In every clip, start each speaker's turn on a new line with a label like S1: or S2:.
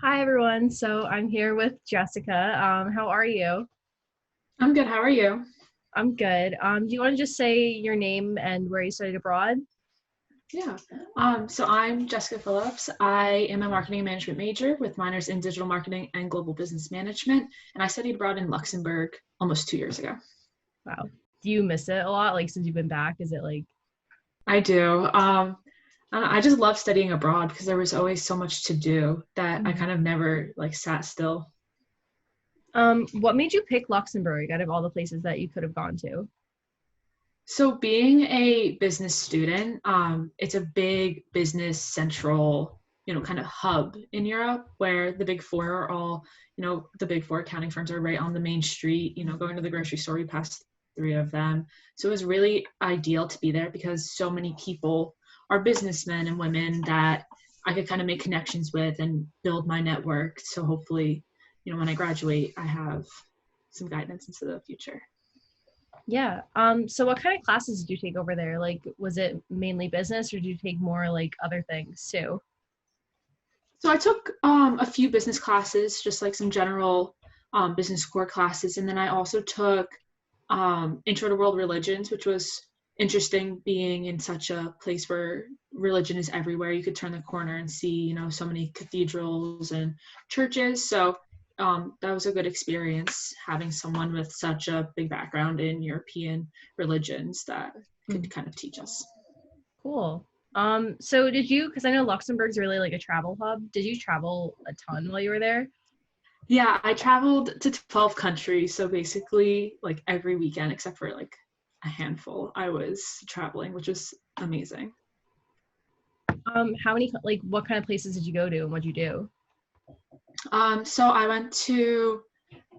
S1: Hi everyone. So I'm here with Jessica. How are you?
S2: I'm good. How are you?
S1: I'm good. Do you want to just say your name and where you studied abroad?
S2: Yeah. So I'm Jessica Phillips. I am a marketing and management major with minors in digital marketing and global business management. And I studied abroad in Luxembourg almost 2 years ago.
S1: Wow. Do you miss it a lot? Like since you've been back, is it like
S2: I do. I just love studying abroad because there was always so much to do that I
S1: Mhm.
S2: kind of never like sat still.
S1: What made you pick Luxembourg out of all the places that you could have gone to?
S2: So being a business student, it's a big business central, kind of hub in Europe where the big four are all, the big four accounting firms are right on the main street, going to the grocery store, you pass three of them. So it was really ideal to be there because so many people are businessmen and women that I could kind of make connections with and build my network. So hopefully, when I graduate, I have some guidance into the future.
S1: Yeah. So what kind of classes did you take over there? Like was it mainly business or did you take more like other things too?
S2: So I took a few business classes, just like some general business core classes, and then I also took Intro to World Religions, which was interesting being in such a place where religion is everywhere. You could turn the corner and see, so many cathedrals and churches. So that was a good experience having someone with such a big background in European religions that could
S1: Mm,
S2: kind of teach us.
S1: cool. So did you, because I know Luxembourg's really like a travel hub, did you travel a ton while you were there?
S2: Yeah, I traveled to 12 countries. So basically, like every weekend, except for like a handful, I was traveling, which was amazing.
S1: How many like what kind of places did you go to and what'd you do?
S2: So I went to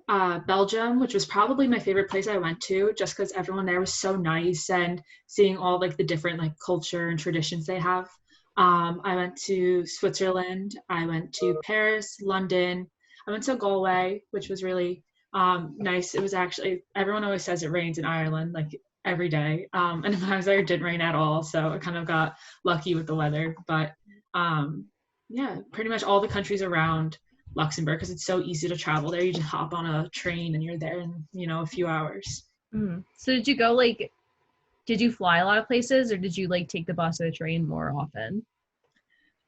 S2: Belgium, which was probably my favorite place I went to, just because everyone there was so nice and seeing all like the different like culture and traditions they have. I went to Switzerland. I went to Paris, London. I went to Galway, which was really nice. It was actually everyone always says it rains in Ireland like every day, and when I was there, it didn't rain at all. So I kind of got lucky with the weather. But um, yeah, pretty much all the countries around Luxembourg because it's so easy to travel there. You just hop on a train and you're there in, a few hours.
S1: So did you go like did you fly a lot of places or did you like take the bus or the train more often?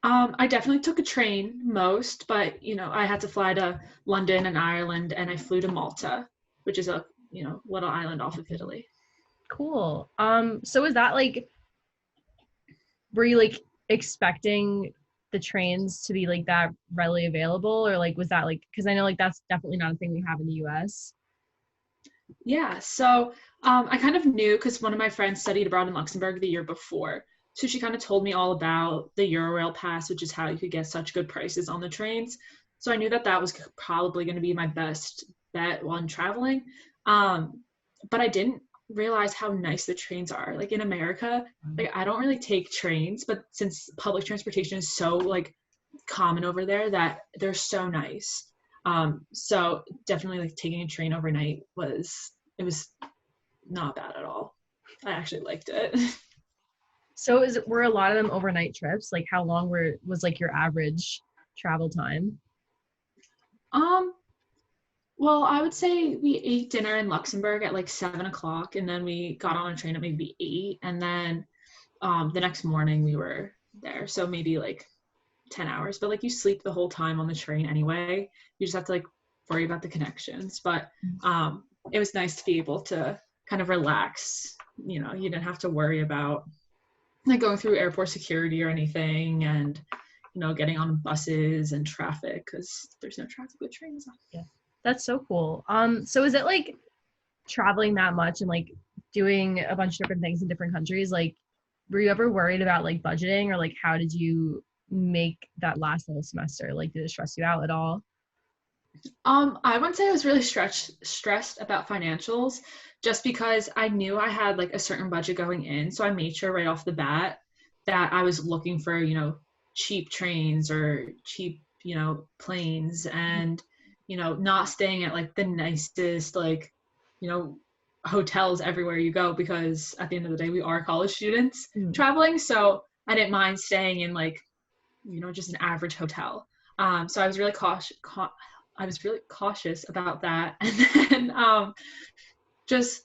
S2: I definitely took a train most, but I had to fly to London and Ireland, and I flew to Malta, which is a little island off of Italy.
S1: Cool. So is that like were you like expecting the trains to be like that readily available or like was that like because I know like that's definitely not a thing we have in the US.
S2: Yeah, so I kind of knew because one of my friends studied abroad in Luxembourg the year before. So she kind of told me all about the Eurorail pass, which is how you could get such good prices on the trains. So I knew that that was probably going to be my best bet while I'm traveling. Um, but I didn't realize how nice the trains are. Like in America, like I don't really take trains, but since public transportation is so like common over there, that they're so nice. So definitely like taking a train overnight was not bad at all. I actually liked it.
S1: So is it were a lot of them overnight trips? Like how long were was like your average travel time?
S2: um, well, I would say we ate dinner in Luxembourg at like 7 o'clock, and then we got on a train at maybe 8, and then the next morning we were there. So maybe like 10 hours, but like you sleep the whole time on the train anyway. You just have to like worry about the connections. But it was nice to be able to kind of relax. You didn't have to worry about like going through airport security or anything, and getting on buses and traffic because there's no traffic with trains.
S1: Yeah. That's so cool. So is it like traveling that much and like doing a bunch of different things in different countries, like were you ever worried about like budgeting or like how did you make that last little semester? Like did it stress you out at all?
S2: I wouldn't say I was really stressed about financials, just because I knew I had like a certain budget going in. So I made sure right off the bat that I was looking for, cheap trains or cheap, planes, and, not staying at like the nicest, like, you know, hotels everywhere you go, because at the end of the day, we are college students
S1: Mm.
S2: traveling. So I didn't mind staying in like, just an average hotel. So I was really I was really cautious about that. And then just,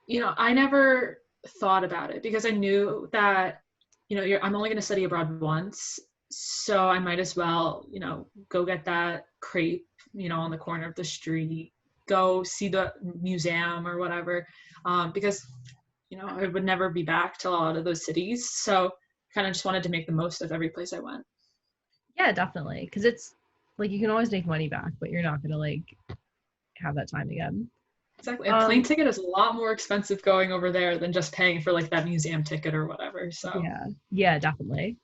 S2: I never thought about it because I knew that, I'm only going to study abroad once. So I might as well, go get that crepe, on the corner of the street, go see the museum or whatever, because, I would never be back to a lot of those cities. So kind of just wanted to make the most of every place I went.
S1: Yeah, definitely. Because it's like you can always make money back, but you're not gonna like have that time again.
S2: Exactly. A plane
S1: Um,
S2: ticket is a lot more expensive going over there than just paying for like that museum ticket or whatever. So,
S1: yeah, yeah, definitely.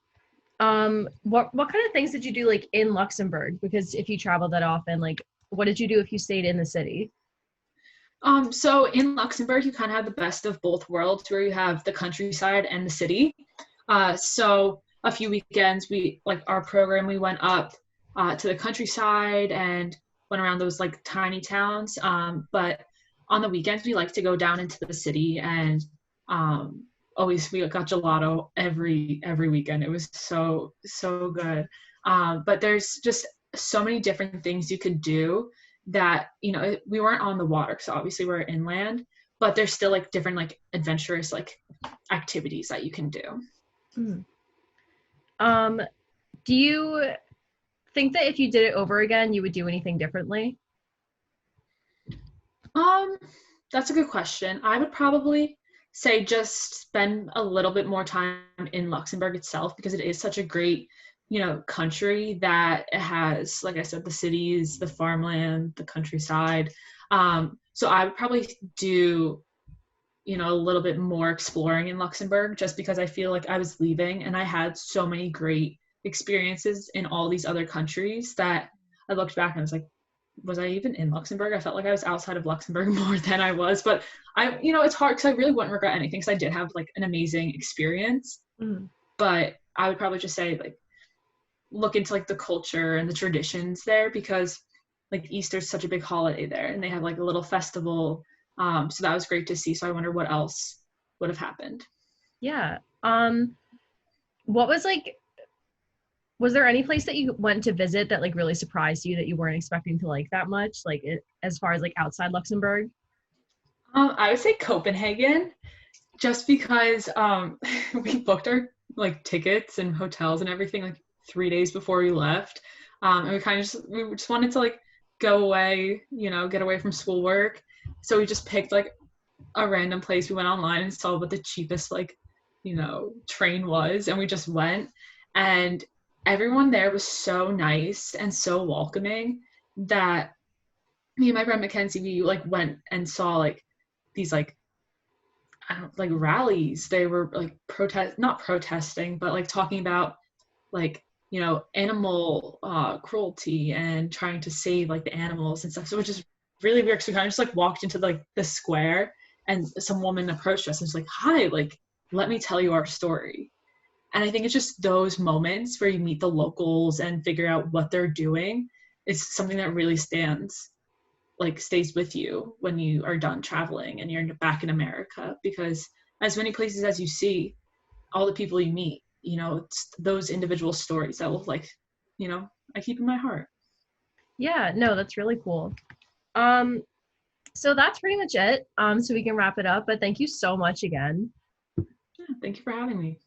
S1: What kind of things did you do like in Luxembourg? Because if you traveled that often, like what did you do if you stayed in the city?
S2: so in Luxembourg, you kind of have the best of both worlds, where you have the countryside and the city. So a few weekends, we like our program, we went up to the countryside and went around those like tiny towns. But on the weekends, we like to go down into the city and um, always we got gelato every weekend. It was so good. But there's just so many different things you could do that we weren't on the water because obviously we're inland, but there's still like different like adventurous like activities that you can do.
S1: Hmm. Um, do you think that if you did it over again, you would do anything differently?
S2: Um, that's a good question. I would probably say just spend a little bit more time in Luxembourg itself because it is such a great, country that it has, like I said, the cities, the farmland, the countryside. So I would probably do, a little bit more exploring in Luxembourg just because I feel like I was leaving and I had so many great experiences in all these other countries that I looked back and I was like, was I even in Luxembourg? I felt like I was outside of Luxembourg more than I was, but it's hard because I really wouldn't regret anything because I did have like an amazing experience.
S1: Mm.
S2: But I would probably just say like look into like the culture and the traditions there because like Easter's such a big holiday there and they have like a little festival. So that was great to see. So I wonder what else would have happened.
S1: Yeah. What was like was there any place that you went to visit that like really surprised you that you weren't expecting to like that much? Like as far as like outside Luxembourg?
S2: I would say Copenhagen just because we booked our like tickets and hotels and everything like 3 days before we left. And we just wanted to like go away, get away from schoolwork. So we just picked like a random place. We went online and saw what the cheapest like, train was, and we just went. And everyone there was so nice and so welcoming that me and my friend Mackenzie, we like went and saw like these like I don't like rallies. They were like not protesting, but like talking about like animal cruelty and trying to save like the animals and stuff. So it was just really weird. So we kind of just like walked into like the square, and some woman approached us and was like, "Hi, like let me tell you our story." And I think it's just those moments where you meet the locals and figure out what they're doing. It's something that really stays with you when you are done traveling and you're back in America, because as many places as you see, all the people you meet, it's those individual stories that will like, I keep in my heart.
S1: Yeah, no, that's really cool. Um, so that's pretty much it. So we can wrap it up, but thank you so much again.
S2: Yeah, thank you for having me.